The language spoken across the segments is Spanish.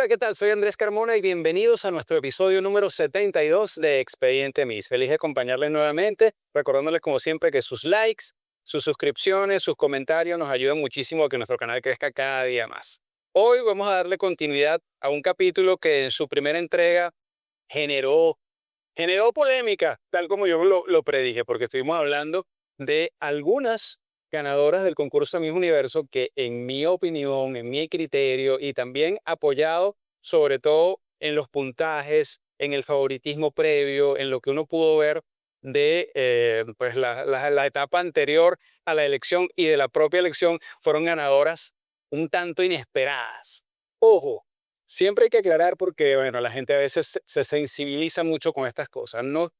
Hola, ¿qué tal? Soy Andrés Carmona y bienvenidos a nuestro episodio número 72 de Expediente Miss. Feliz de acompañarles nuevamente, recordándoles como siempre que sus likes, sus suscripciones, sus comentarios nos ayudan muchísimo a que nuestro canal crezca cada día más. Hoy vamos a darle continuidad a un capítulo que en su primera entrega generó, generó polémica, tal como yo lo predije, porque estuvimos hablando de algunas ganadoras del concurso Miss Universo que en mi opinión, en mi criterio y también apoyado sobre todo en los puntajes, en el favoritismo previo, en lo que uno pudo ver de pues la etapa anterior a la elección y de la propia elección, fueron ganadoras un tanto inesperadas. Ojo, siempre hay que aclarar porque, bueno, la gente a veces se sensibiliza mucho con estas cosas. No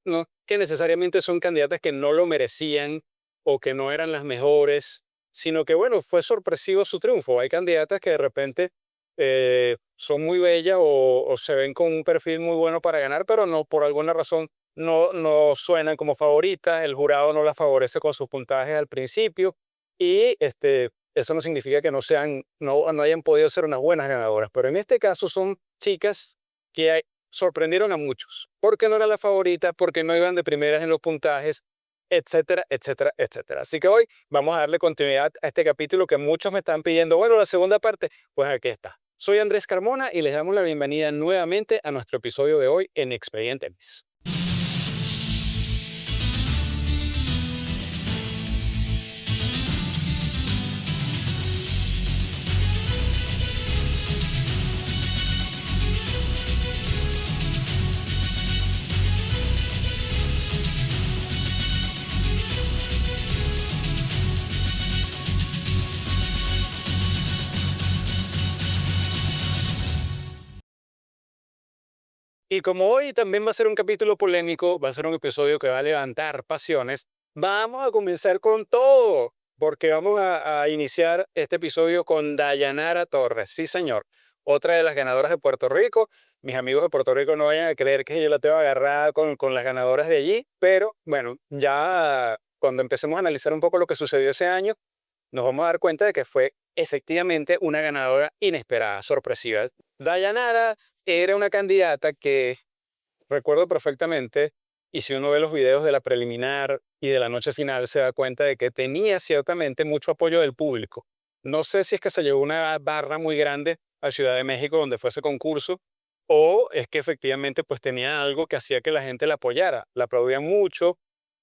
que necesariamente son candidatas que no lo merecían o que no eran las mejores, sino que, bueno, fue sorpresivo su triunfo. Hay candidatas que de repente son muy bellas o se ven con un perfil muy bueno para ganar, pero no, por alguna razón no suenan como favoritas. El jurado no las favorece con sus puntajes al principio y eso no significa que no hayan podido ser unas buenas ganadoras, pero en este caso son chicas que sorprendieron a muchos, porque no eran las favoritas, porque no iban de primeras en los puntajes, etcétera, etcétera, etcétera. Así que hoy vamos a darle continuidad a este capítulo que muchos me están pidiendo. Bueno, la segunda parte, pues aquí está. Soy Andrés Carmona y les damos la bienvenida nuevamente a nuestro episodio de hoy en Expediente Miss. Y como hoy también va a ser un capítulo polémico, va a ser un episodio que va a levantar pasiones, vamos a comenzar con todo, porque vamos a iniciar este episodio con Dayanara Torres. Sí, señor, otra de las ganadoras de Puerto Rico. Mis amigos de Puerto Rico no vayan a creer que yo la tengo agarrada con las ganadoras de allí, pero bueno, ya cuando empecemos a analizar un poco lo que sucedió ese año, nos vamos a dar cuenta de que fue efectivamente una ganadora inesperada, sorpresiva. Dayanara era una candidata que recuerdo perfectamente, y si uno ve los videos de la preliminar y de la noche final, se da cuenta de que tenía ciertamente mucho apoyo del público. No sé si es que se llevó una barra muy grande a Ciudad de México donde fue ese concurso, o es que efectivamente pues tenía algo que hacía que la gente la apoyara. La aplaudían mucho,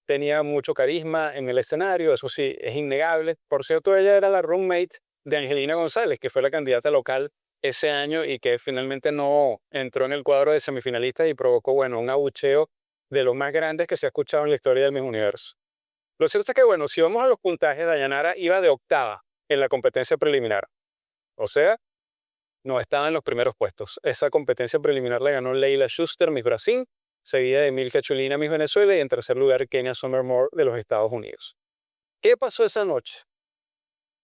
tenía mucho carisma en el escenario, eso sí, es innegable. Por cierto, ella era la roommate de Angelina González, que fue la candidata local ese año y que finalmente no entró en el cuadro de semifinalistas y provocó, bueno, un abucheo de los más grandes que se ha escuchado en la historia del Miss Universo. Lo cierto es que, bueno, si vamos a los puntajes, Dayanara iba de octava en la competencia preliminar. O sea, no estaba en los primeros puestos. Esa competencia preliminar la ganó Leila Schuster, Miss Brasil, seguida de Milka Chulina, Miss Venezuela, y en tercer lugar Kenia Somermore de los Estados Unidos. ¿Qué pasó esa noche?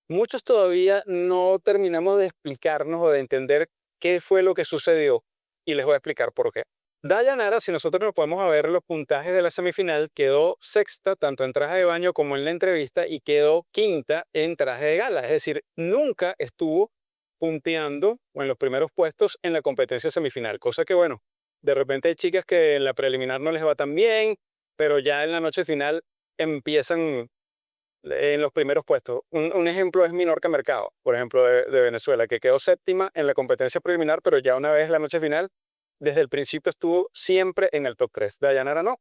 Muchos todavía no terminamos de explicarnos o de entender qué fue lo que sucedió y les voy a explicar por qué. Dayanara, si nosotros nos podemos a ver los puntajes de la semifinal, quedó sexta tanto en traje de baño como en la entrevista y quedó quinta en traje de gala. Es decir, nunca estuvo punteando o en los primeros puestos en la competencia semifinal. Cosa que, bueno, de repente hay chicas que en la preliminar no les va tan bien, pero ya en la noche final empiezan en los primeros puestos. Un ejemplo es Minorca Mercado, por ejemplo, de Venezuela, que quedó séptima en la competencia preliminar, pero ya una vez la noche final, desde el principio estuvo siempre en el top 3. Dayanara no.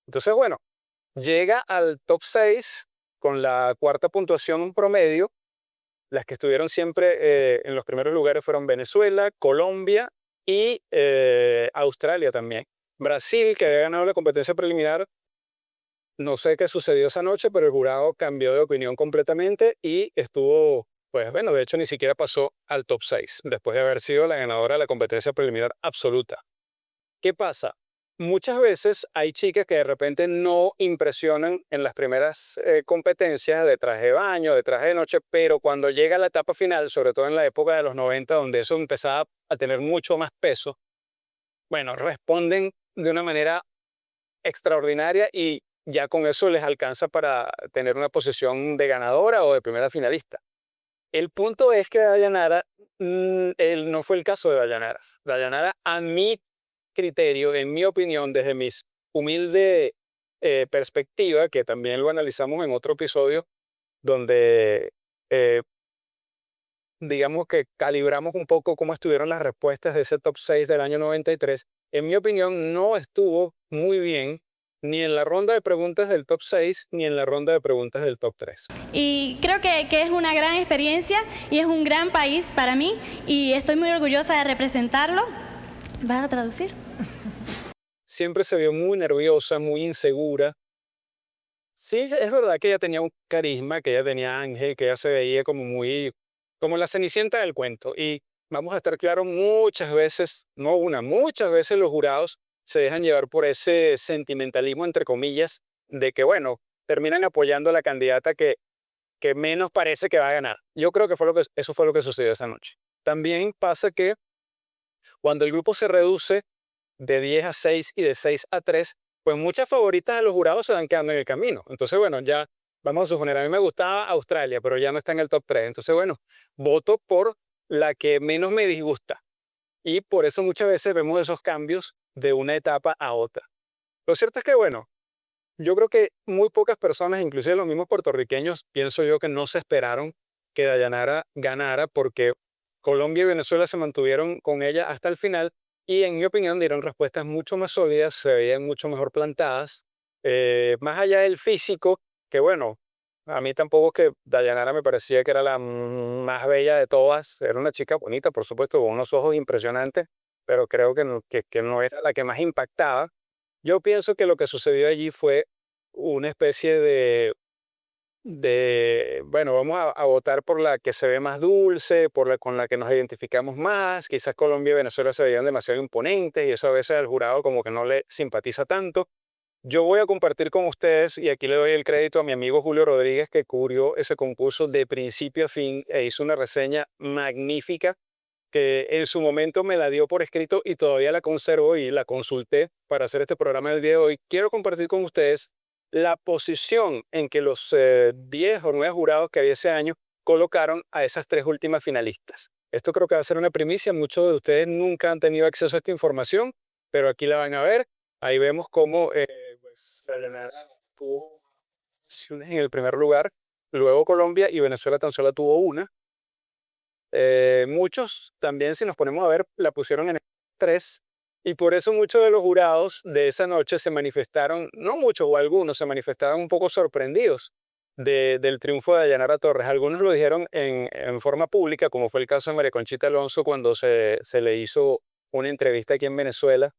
Entonces, bueno, llega al top 6 con la cuarta puntuación promedio. Las que estuvieron siempre en los primeros lugares fueron Venezuela, Colombia y Australia también. Brasil, que había ganado la competencia preliminar, no sé qué sucedió esa noche, pero el jurado cambió de opinión completamente y estuvo, pues bueno, de hecho ni siquiera pasó al top 6 después de haber sido la ganadora de la competencia preliminar absoluta. ¿Qué pasa? Muchas veces hay chicas que de repente no impresionan en las primeras competencias de traje de baño, de traje de noche, pero cuando llega la etapa final, sobre todo en la época de los 90, donde eso empezaba a tener mucho más peso, bueno, responden de una manera extraordinaria y ya con eso les alcanza para tener una posición de ganadora o de primera finalista. El punto es que Dayanara, no fue el caso de Dayanara. Dayanara, a mi criterio, en mi opinión, desde mis humilde perspectiva, que también lo analizamos en otro episodio, donde eh, digamos que calibramos un poco cómo estuvieron las respuestas de ese top 6 del año 93. En mi opinión, no estuvo muy bien ni en la ronda de preguntas del top 6 ni en la ronda de preguntas del top 3. Y creo que es una gran experiencia y es un gran país para mí y estoy muy orgullosa de representarlo. ¿Vas a traducir? Siempre se vio muy nerviosa, muy insegura. Sí, es verdad que ella tenía un carisma, que ella tenía ángel, que ella se veía como muy, como la cenicienta del cuento. Y vamos a estar claros, muchas veces, no una, muchas veces los jurados se dejan llevar por ese sentimentalismo, entre comillas, de que, bueno, terminan apoyando a la candidata que menos parece que va a ganar. Yo creo que, eso fue lo que sucedió esa noche. También pasa que cuando el grupo se reduce de 10 a 6 y de 6 a 3, pues muchas favoritas de los jurados se van quedando en el camino. Entonces, bueno, ya vamos a suponer, a mí me gustaba Australia, pero ya no está en el top 3. Entonces, bueno, voto por la que menos me disgusta. Y por eso muchas veces vemos esos cambios de una etapa a otra. Lo cierto es que, bueno, yo creo que muy pocas personas, inclusive los mismos puertorriqueños, pienso yo que no se esperaron que Dayanara ganara porque Colombia y Venezuela se mantuvieron con ella hasta el final y en mi opinión dieron respuestas mucho más sólidas, se veían mucho mejor plantadas, más allá del físico, que bueno, a mí tampoco es que Dayanara me parecía que era la más bella de todas, era una chica bonita, por supuesto, con unos ojos impresionantes, pero creo que no era la que más impactaba. Yo pienso que lo que sucedió allí fue una especie bueno, vamos a votar por la que se ve más dulce, por la con la que nos identificamos más. Quizás Colombia y Venezuela se veían demasiado imponentes y eso a veces al jurado como que no le simpatiza tanto. Yo voy a compartir con ustedes, y aquí le doy el crédito a mi amigo Julio Rodríguez, que cubrió ese concurso de principio a fin e hizo una reseña magnífica que en su momento me la dio por escrito y todavía la conservo y la consulté para hacer este programa del día de hoy. Quiero compartir con ustedes la posición en que los 10 o 9 jurados que había ese año colocaron a esas tres últimas finalistas. Esto creo que va a ser una primicia. Muchos de ustedes nunca han tenido acceso a esta información, pero aquí la van a ver. Ahí vemos cómo pues, la Granada tuvo opciones en el primer lugar, luego Colombia y Venezuela tan solo tuvo una. Muchos también, si nos ponemos a ver, la pusieron en el 3 y por eso muchos de los jurados de esa noche se manifestaron, no muchos o algunos, se manifestaron un poco sorprendidos del triunfo de Dayanara Torres. Algunos lo dijeron en forma pública, como fue el caso de María Conchita Alonso cuando se le hizo una entrevista aquí en Venezuela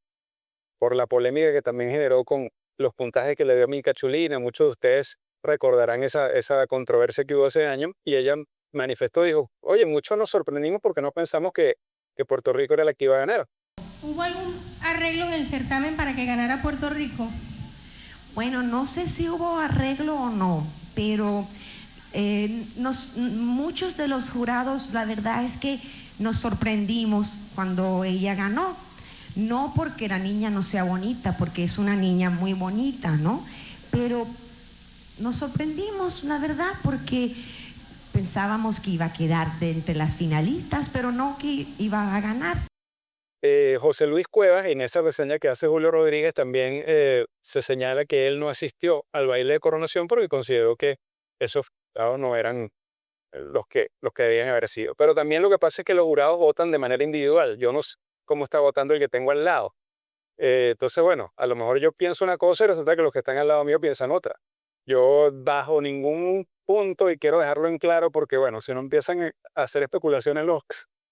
por la polémica que también generó con los puntajes que le dio Mica Chulina. Muchos de ustedes recordarán esa controversia que hubo ese año y ella manifestó, dijo, oye, muchos nos sorprendimos porque no pensamos que Puerto Rico era la que iba a ganar. ¿Hubo algún arreglo en el certamen para que ganara Puerto Rico? Bueno, no sé si hubo arreglo o no, pero muchos de los jurados, la verdad es que nos sorprendimos cuando ella ganó. No porque la niña no sea bonita, porque es una niña muy bonita, ¿no? Pero nos sorprendimos, la verdad, porque pensábamos que iba a quedarse entre las finalistas, pero no que iba a ganar. José Luis Cuevas, en esa reseña que hace Julio Rodríguez, también se señala que él no asistió al baile de coronación porque consideró que esos jurados no eran los que debían haber sido. Pero también lo que pasa es que los jurados votan de manera individual. Yo no sé cómo está votando el que tengo al lado. Entonces, bueno, a lo mejor yo pienso una cosa y resulta que los que están al lado mío piensan otra. Yo bajo ningún punto, y quiero dejarlo en claro porque, bueno, si no empiezan a hacer especulaciones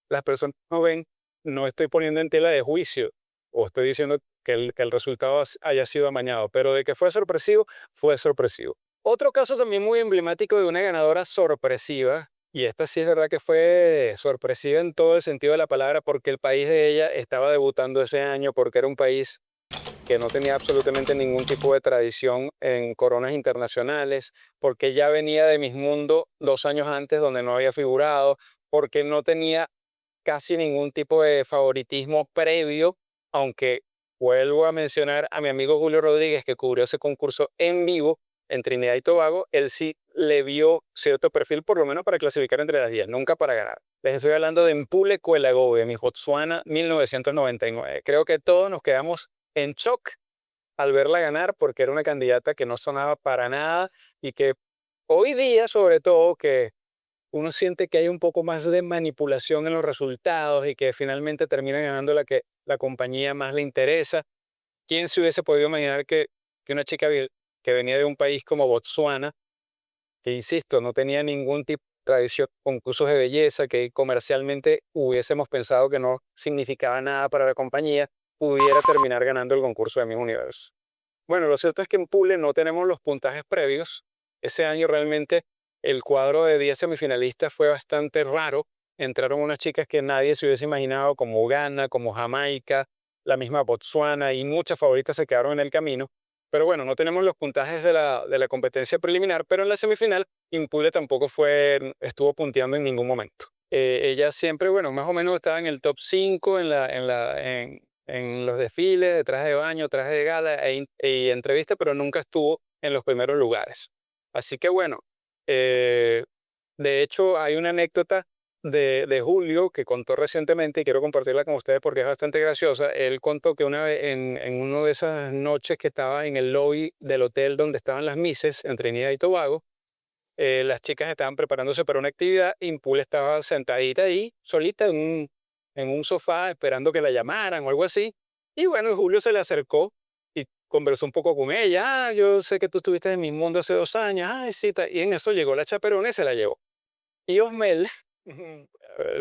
las personas no ven, no estoy poniendo en tela de juicio o estoy diciendo que el resultado haya sido amañado, pero de que fue sorpresivo, fue sorpresivo. Otro caso también muy emblemático de una ganadora sorpresiva, y esta sí es verdad que fue sorpresiva en todo el sentido de la palabra, porque el país de ella estaba debutando ese año, porque era un país que no tenía absolutamente ningún tipo de tradición en coronas internacionales, porque ya venía de Miss Mundo 2 años antes donde no había figurado, porque no tenía casi ningún tipo de favoritismo previo, aunque vuelvo a mencionar a mi amigo Julio Rodríguez que cubrió ese concurso en vivo en Trinidad y Tobago. Él sí le vio cierto perfil por lo menos para clasificar entre las 10, nunca para ganar. Les estoy hablando de Mpule Kolagobe, Miss Botswana 1999. Creo que todos nos quedamos en shock al verla ganar porque era una candidata que no sonaba para nada y que hoy día, sobre todo, que uno siente que hay un poco más de manipulación en los resultados y que finalmente termina ganando la que la compañía más le interesa. ¿Quién se hubiese podido imaginar que una chica que venía de un país como Botswana, que insisto, no tenía ningún tipo de tradición, concursos de belleza, que comercialmente hubiésemos pensado que no significaba nada para la compañía, pudiera terminar ganando el concurso de Miss Universo? Bueno, lo cierto es que en Pule no tenemos los puntajes previos. Ese año realmente el cuadro de 10 semifinalistas fue bastante raro. Entraron unas chicas que nadie se hubiese imaginado, como Ghana, como Jamaica, la misma Botswana, y muchas favoritas se quedaron en el camino. Pero bueno, no tenemos los puntajes de la competencia preliminar, pero en la semifinal Impule tampoco estuvo punteando en ningún momento. Ella siempre, bueno, más o menos estaba en el top 5 en los desfiles de traje de baño, traje de gala y entrevista, pero nunca estuvo en los primeros lugares. Así que bueno, de hecho hay una anécdota de Julio que contó recientemente y quiero compartirla con ustedes porque es bastante graciosa. Él contó que una vez en una de esas noches que estaba en el lobby del hotel donde estaban las Misses en Trinidad y Tobago, las chicas estaban preparándose para una actividad y Impul estaba sentadita ahí, solita en un sofá, esperando que la llamaran o algo así. Y bueno, Julio se le acercó y conversó un poco con ella. Ah, yo sé que tú estuviste en mi mundo hace 2 años. Ay, sí. Y en eso llegó la chaperona y se la llevó. Y Osmel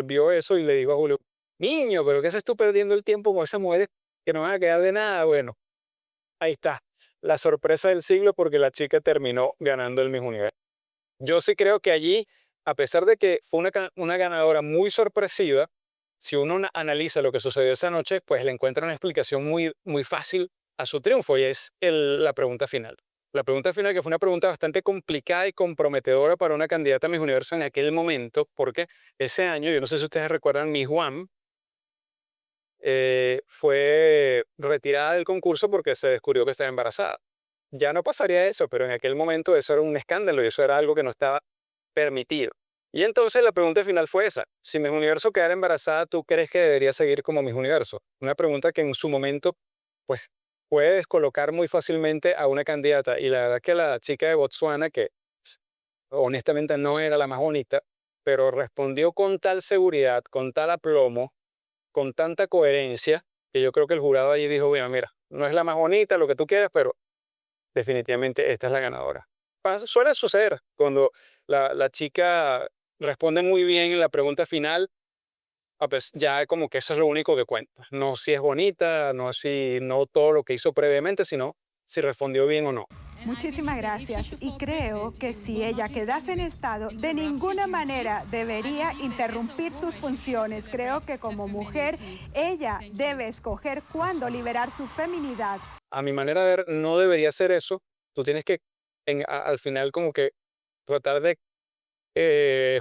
vio eso y le dijo a Julio, niño, ¿pero qué haces tú perdiendo el tiempo con esas mujeres que no van a quedar de nada? Bueno, ahí está, la sorpresa del siglo porque la chica terminó ganando el Miss Universo. Yo sí creo que allí, a pesar de que fue una ganadora muy sorpresiva, si uno analiza lo que sucedió esa noche, pues le encuentra una explicación muy, muy fácil a su triunfo y es la pregunta final. La pregunta final, que fue una pregunta bastante complicada y comprometedora para una candidata a Miss Universo en aquel momento, porque ese año, yo no sé si ustedes recuerdan, Miss Guam fue retirada del concurso porque se descubrió que estaba embarazada. Ya no pasaría eso, pero en aquel momento eso era un escándalo y eso era algo que no estaba permitido. Y entonces la pregunta final fue esa: si Miss Universo quedara embarazada, ¿tú crees que debería seguir como Miss Universo? Una pregunta que en su momento pues puede descolocar muy fácilmente a una candidata. Y la verdad que la chica de Botswana, que honestamente no era la más bonita, pero respondió con tal seguridad, con tal aplomo, con tanta coherencia, que yo creo que el jurado allí dijo, bueno, mira, no es la más bonita, lo que tú quieras, pero definitivamente esta es la ganadora. Suele suceder cuando la chica responde muy bien en la pregunta final, ya como que eso es lo único que cuenta. No si es bonita, no todo lo que hizo previamente, sino si respondió bien o no. Muchísimas gracias. Y creo que si ella quedase en estado, de ninguna manera debería interrumpir sus funciones. Creo que como mujer, ella debe escoger cuándo liberar su feminidad. A mi manera de ver, no debería ser eso. Tú tienes que, al final, como que tratar de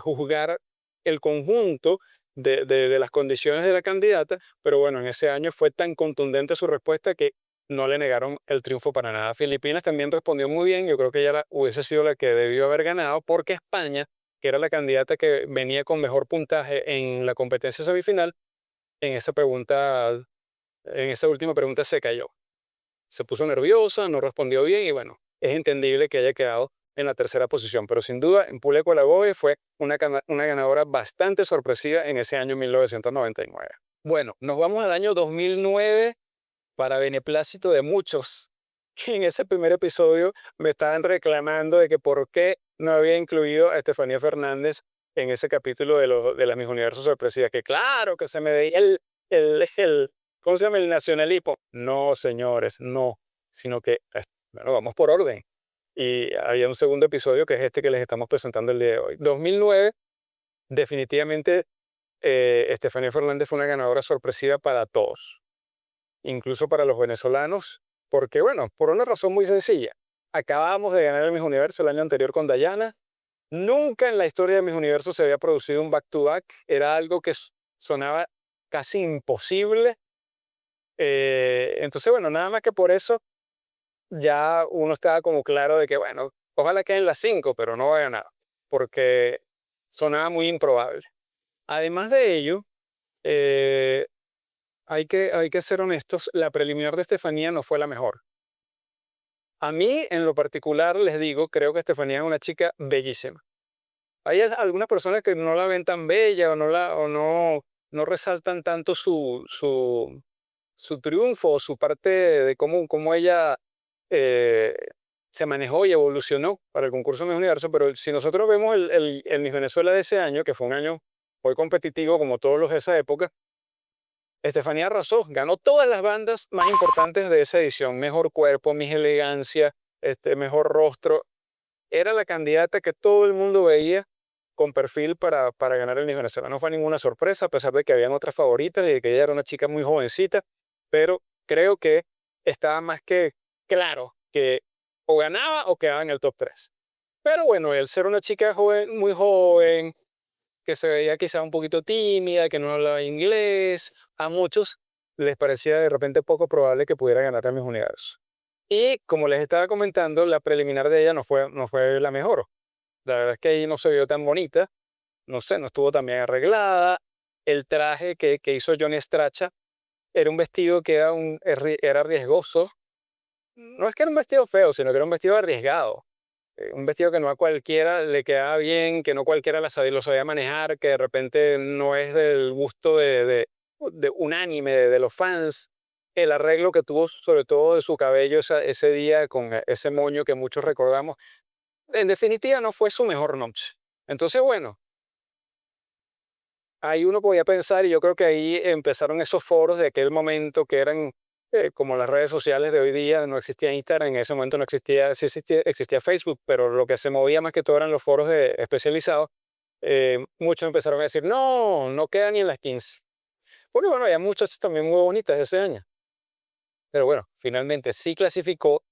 juzgar el conjunto de las condiciones de la candidata, pero bueno, en ese año fue tan contundente su respuesta que no le negaron el triunfo para nada. Filipinas también respondió muy bien, yo creo que ella hubiese sido la que debió haber ganado, porque España, que era la candidata que venía con mejor puntaje en la competencia semifinal, en esa última pregunta se cayó. Se puso nerviosa, no respondió bien y bueno, es entendible que haya quedado en la tercera posición, pero sin duda Mpule Kolagobe fue una ganadora bastante sorpresiva en ese año 1999. Bueno, nos vamos al año 2009 para beneplácito de muchos que en ese primer episodio me estaban reclamando de que por qué no había incluido a Estefanía Fernández en ese capítulo de la Miss Universo sorpresiva, que claro que se me veía ¿cómo se llama? El nacionalismo. No, señores, no, sino que, bueno, vamos por orden. Y había un segundo episodio que es este que les estamos presentando el día de hoy. 2009, definitivamente, Estefanía Fernández fue una ganadora sorpresiva para todos, incluso para los venezolanos, porque, bueno, por una razón muy sencilla. Acabábamos de ganar el Miss Universo el año anterior con Dayana. Nunca en la historia de Miss Universo se había producido un back-to-back. Era algo que sonaba casi imposible. Entonces, bueno, nada más que por eso ya uno estaba como claro de que, bueno, ojalá queden las 5, pero no vaya nada, porque sonaba muy improbable. Además de ello, eh, hay que ser honestos, la preliminar de Estefanía no fue la mejor. A mí, en lo particular, les digo, creo que Estefanía es una chica bellísima. Hay algunas personas que no la ven tan bella o no resaltan tanto su triunfo o su parte de cómo ella eh, se manejó y evolucionó para el concurso Miss Universo, pero si nosotros vemos el Miss Venezuela de ese año, que fue un año muy competitivo como todos los de esa época, Estefanía arrasó, ganó todas las bandas más importantes de esa edición, mejor cuerpo, Miss Elegancia, mejor rostro, era la candidata que todo el mundo veía con perfil para ganar el Miss Venezuela. No fue ninguna sorpresa, a pesar de que habían otras favoritas y de que ella era una chica muy jovencita, pero creo que estaba más que claro que o ganaba o quedaba en el top 3. Pero bueno, el ser una chica joven, muy joven, que se veía quizá un poquito tímida, que no hablaba inglés, a muchos les parecía de repente poco probable que pudiera ganar el Miss Universo. Y como les estaba comentando, la preliminar de ella no fue la mejor. La verdad es que ahí no se vio tan bonita, no sé, no estuvo tan bien arreglada. El traje que hizo Johnny Stracha era un vestido que era riesgoso. No es que era un vestido feo, sino que era un vestido arriesgado. Un vestido que no a cualquiera le quedaba bien, que no cualquiera lo sabía manejar, que de repente no es del gusto de unánime de los fans. El arreglo que tuvo, sobre todo de su cabello ese día, con ese moño que muchos recordamos, en definitiva no fue su mejor noche. Entonces, bueno, ahí uno podía pensar, y yo creo que ahí empezaron esos foros de aquel momento que eran como las redes sociales de hoy día. No existía Instagram, en ese momento no existía, sí existía Facebook, pero lo que se movía más que todo eran los foros especializados. Muchos empezaron a decir, no, no queda ni en las 15. Porque bueno, había muchas también muy bonitas ese año. Pero bueno, finalmente sí clasificó.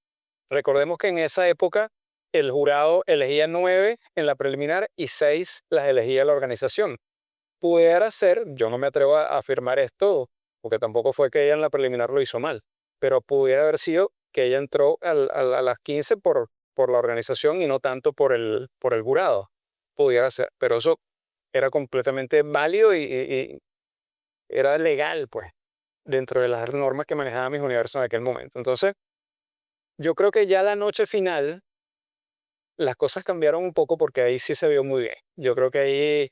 Recordemos que en esa época el jurado elegía 9 en la preliminar y 6 las elegía la organización. Pudiera ser, yo no me atrevo a afirmar esto, porque tampoco fue que ella en la preliminar lo hizo mal, pero pudiera haber sido que ella entró a las 15 por la organización y no tanto por el jurado. Pudiera ser, pero eso era completamente válido y era legal, pues, dentro de las normas que manejaba Miss Universo en aquel momento. Entonces, yo creo que ya la noche final, las cosas cambiaron un poco porque ahí sí se vio muy bien. Yo creo que ahí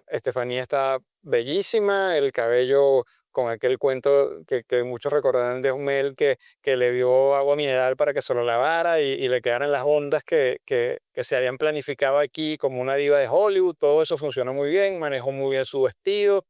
Estefanía está bellísima, el cabello con aquel cuento que muchos recordarán de Humel, que le dio agua mineral para que se lo lavara y le quedaran las ondas que se habían planificado aquí como una diva de Hollywood. Todo eso funcionó muy bien, manejó muy bien su vestido.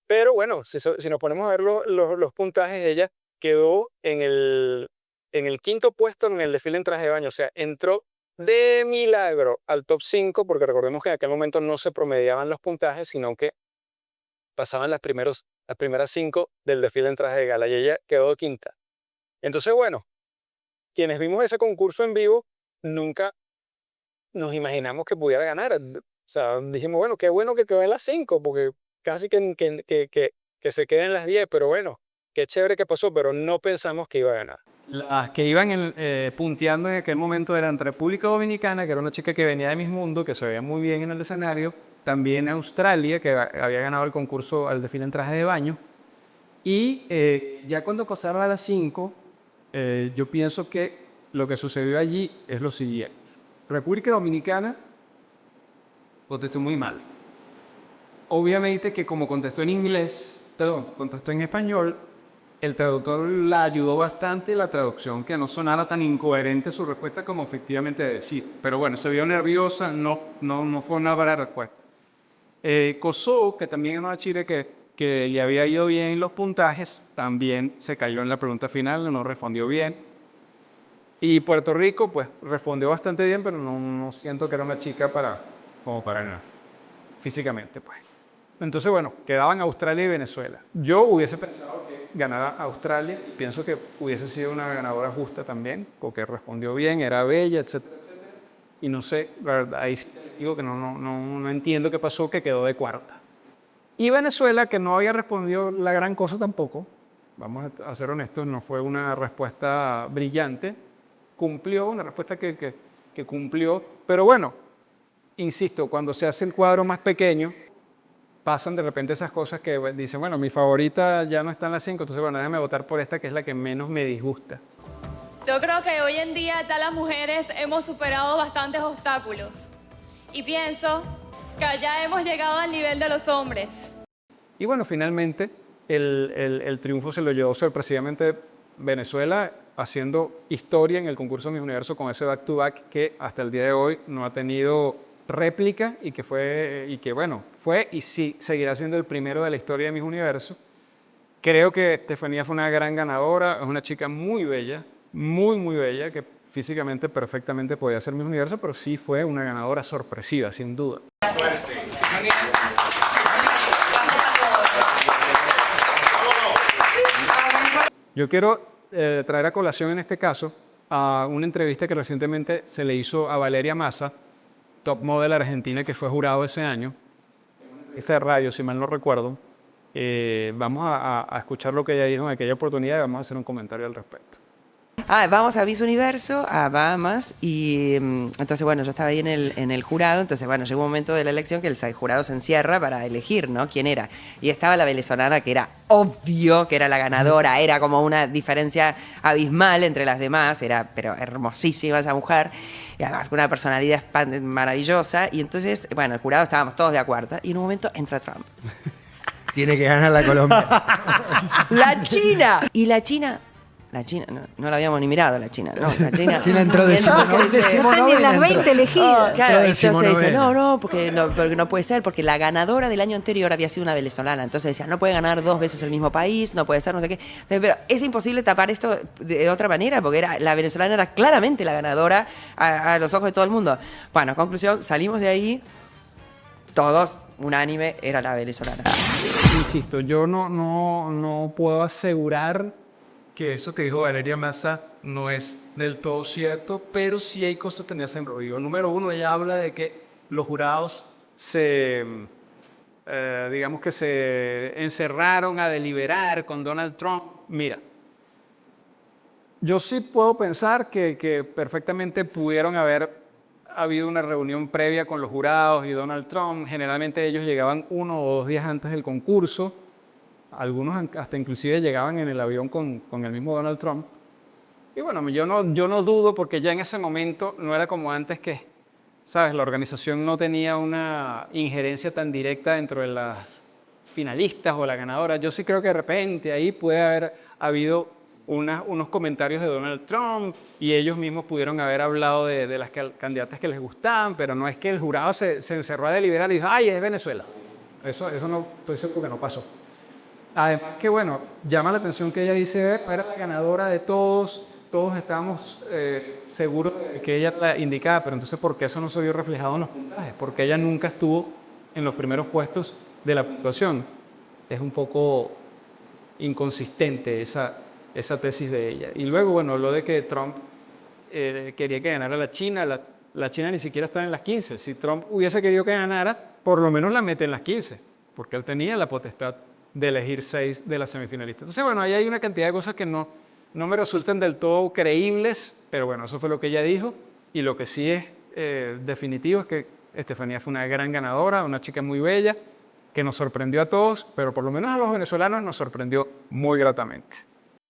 Pero bueno, si nos ponemos a ver los puntajes, ella quedó en el quinto puesto en el desfile en traje de baño. O sea, entró de milagro al top 5, porque recordemos que en aquel momento no se promediaban los puntajes, sino que pasaban las primeras 5 del desfile en traje de gala y ella quedó quinta. Entonces, bueno, quienes vimos ese concurso en vivo, nunca nos imaginamos que pudiera ganar. O sea, dijimos, bueno que quedó en las 5, porque casi que se quede en las 10, pero bueno, qué chévere que pasó, pero no pensamos que iba a ganar. Las que iban punteando en aquel momento eran República Dominicana, que era una chica que venía de Miss Mundo, que se veía muy bien en el escenario. También Australia, que había ganado el concurso al desfile en traje de baño. Y ya cuando pasaron a las 5, yo pienso que lo que sucedió allí es lo siguiente. República Dominicana contestó muy mal. Obviamente que como contestó en inglés, contestó en español, el traductor la ayudó bastante la traducción, que no sonara tan incoherente su respuesta como efectivamente decir. Pero bueno, se vio nerviosa, no fue una buena respuesta. Kosovo, que también es una chica que le había ido bien en los puntajes, también se cayó en la pregunta final, no respondió bien. Y Puerto Rico, pues, respondió bastante bien, pero no siento que era una chica como para ganar, físicamente, pues. Entonces, bueno, quedaban Australia y Venezuela. Yo hubiese pensado que ganara Australia, pienso que hubiese sido una ganadora justa también, porque respondió bien, era bella, etcétera, etcétera. Y no sé, la verdad, ahí sí digo que no entiendo qué pasó, que quedó de cuarta. Y Venezuela, que no había respondido la gran cosa tampoco, vamos a ser honestos, no fue una respuesta brillante, cumplió, una respuesta que cumplió, pero bueno, insisto, cuando se hace el cuadro más pequeño, pasan de repente esas cosas que dicen, bueno, mi favorita ya no está en las 5, entonces bueno, déjame votar por esta que es la que menos me disgusta. Yo creo que hoy en día ya las mujeres hemos superado bastantes obstáculos y pienso que ya hemos llegado al nivel de los hombres. Y bueno, finalmente el triunfo se lo llevó sorpresivamente Venezuela, haciendo historia en el concurso Miss Universo con ese back-to-back que hasta el día de hoy no ha tenido réplica y que fue y sí seguirá siendo el primero de la historia de Miss Universo. Creo que Estefanía fue una gran ganadora, es una chica muy bella, muy bella, que físicamente perfectamente podía ser Miss Universo, pero sí fue una ganadora sorpresiva, sin duda. Yo quiero traer a colación en este caso a una entrevista que recientemente se le hizo a Valeria Massa, top model argentina que fue jurado ese año, esta de radio, si mal no recuerdo. Vamos a escuchar lo que ella dijo en aquella oportunidad y vamos a hacer un comentario al respecto. Vamos a Miss Universo, a Bahamas, y entonces, bueno, yo estaba ahí en el jurado, entonces, bueno, llegó un momento de la elección que el jurado se encierra para elegir, ¿no? ¿Quién era? Y estaba la venezolana, que era obvio que era la ganadora, era como una diferencia abismal entre las demás, pero hermosísima esa mujer, y además con una personalidad maravillosa, y entonces, bueno, el jurado estábamos todos de acuerdo, y en un momento entra Trump. Tiene que ganar la Colombia. ¡La China! Y la China, no la habíamos ni mirado, la China, ¿no? La China entró decimonovena. Las 20 elegidas. Claro, entonces dice, no, porque no puede ser, porque la ganadora del año anterior había sido una venezolana. Entonces decía, no puede ganar 2 veces el mismo país, no puede ser, no sé qué. Entonces, pero es imposible tapar esto de otra manera, porque la venezolana era claramente la ganadora a los ojos de todo el mundo. Bueno, conclusión, salimos de ahí, todos, unánime, era la venezolana. Insisto, yo no puedo asegurar que eso que dijo Valeria Massa no es del todo cierto, pero sí hay cosas que me hacen ruido. Número uno, ella habla de que los jurados digamos que se encerraron a deliberar con Donald Trump. Mira, yo sí puedo pensar que perfectamente pudieron haber habido una reunión previa con los jurados y Donald Trump. Generalmente ellos llegaban 1 o 2 días antes del concurso. Algunos hasta inclusive llegaban en el avión con el mismo Donald Trump. Y bueno, yo no dudo, porque ya en ese momento no era como antes que, ¿sabes? La organización no tenía una injerencia tan directa dentro de las finalistas o la ganadora. Yo sí creo que de repente ahí puede haber habido unos comentarios de Donald Trump y ellos mismos pudieron haber hablado de las candidatas que les gustaban, pero no es que el jurado se encerró a deliberar y dijo, ¡ay, es Venezuela! Eso no, estoy seguro que no pasó. Además que, bueno, llama la atención que ella dice, era la ganadora de todos estábamos seguros de que ella era la indicada, pero entonces, ¿por qué eso no se vio reflejado en los puntajes? Porque ella nunca estuvo en los primeros puestos de la puntuación. Es un poco inconsistente esa tesis de ella. Y luego, bueno, lo de que Trump quería que ganara la China. La China ni siquiera estaba en las 15. Si Trump hubiese querido que ganara, por lo menos la mete en las 15, porque él tenía la potestad de elegir 6 de las semifinalistas. Entonces, bueno, ahí hay una cantidad de cosas que no me resultan del todo creíbles, pero bueno, eso fue lo que ella dijo, y lo que sí es definitivo es que Estefanía fue una gran ganadora, una chica muy bella, que nos sorprendió a todos, pero por lo menos a los venezolanos nos sorprendió muy gratamente.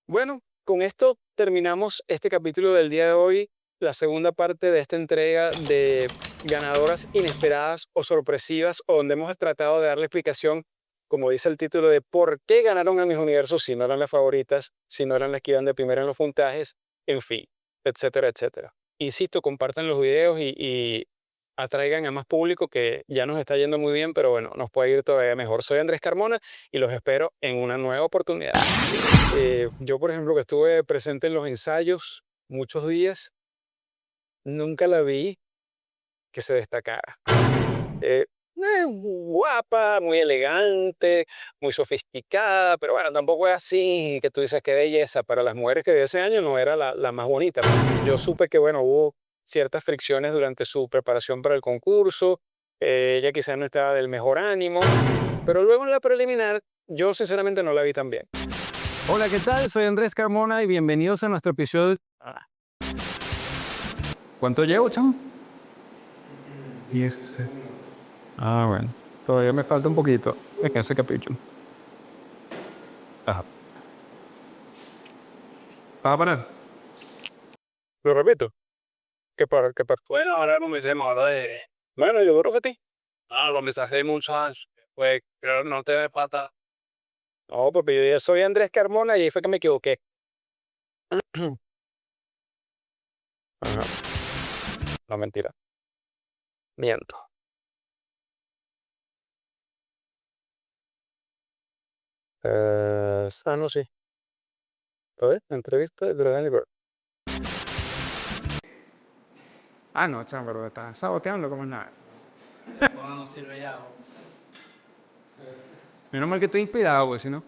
Bueno, con esto terminamos este capítulo del día de hoy, la segunda parte de esta entrega de ganadoras inesperadas o sorpresivas, donde hemos tratado de darle explicación, como dice el título, de por qué ganaron a Miss Universo si no eran las favoritas, si no eran las que iban de primera en los puntajes, en fin, etcétera, etcétera. Insisto, compartan los videos y atraigan a más público, que ya nos está yendo muy bien, pero bueno, nos puede ir todavía mejor. Soy Andrés Carmona y los espero en una nueva oportunidad. Yo, por ejemplo, que estuve presente en los ensayos muchos días, nunca la vi que se destacara. Guapa, muy elegante, muy sofisticada, pero bueno, tampoco es así que tú dices qué belleza. Para las mujeres que de ese año no era la más bonita. Yo supe que, bueno, hubo ciertas fricciones durante su preparación para el concurso, ella quizás no estaba del mejor ánimo, pero luego en la preliminar yo sinceramente no la vi tan bien. Hola, ¿qué tal? Soy Andrés Carmona y bienvenidos a nuestro episodio. ¿Cuánto llevo, chamo? 10. Ah, bueno. Todavía me falta un poquito en ese capítulo. Ajá. ¿Vas a parar? Lo repito. ¿Qué par? Bueno, ahora comencemos a hablar de... Bueno, yo creo que ti. Ah, lo mensajes de muchos años. Pues, pero no te ves pata. No, papi, yo ya soy Andrés Carmona y ahí fue que me equivoqué. Ajá. No, mentira. Miento. No, sí. A ver, entrevista de Dragani Bird. Ah, no, chamo, pero estás saboteando como es nada. Menos mal que estoy inspirado, pues, si no.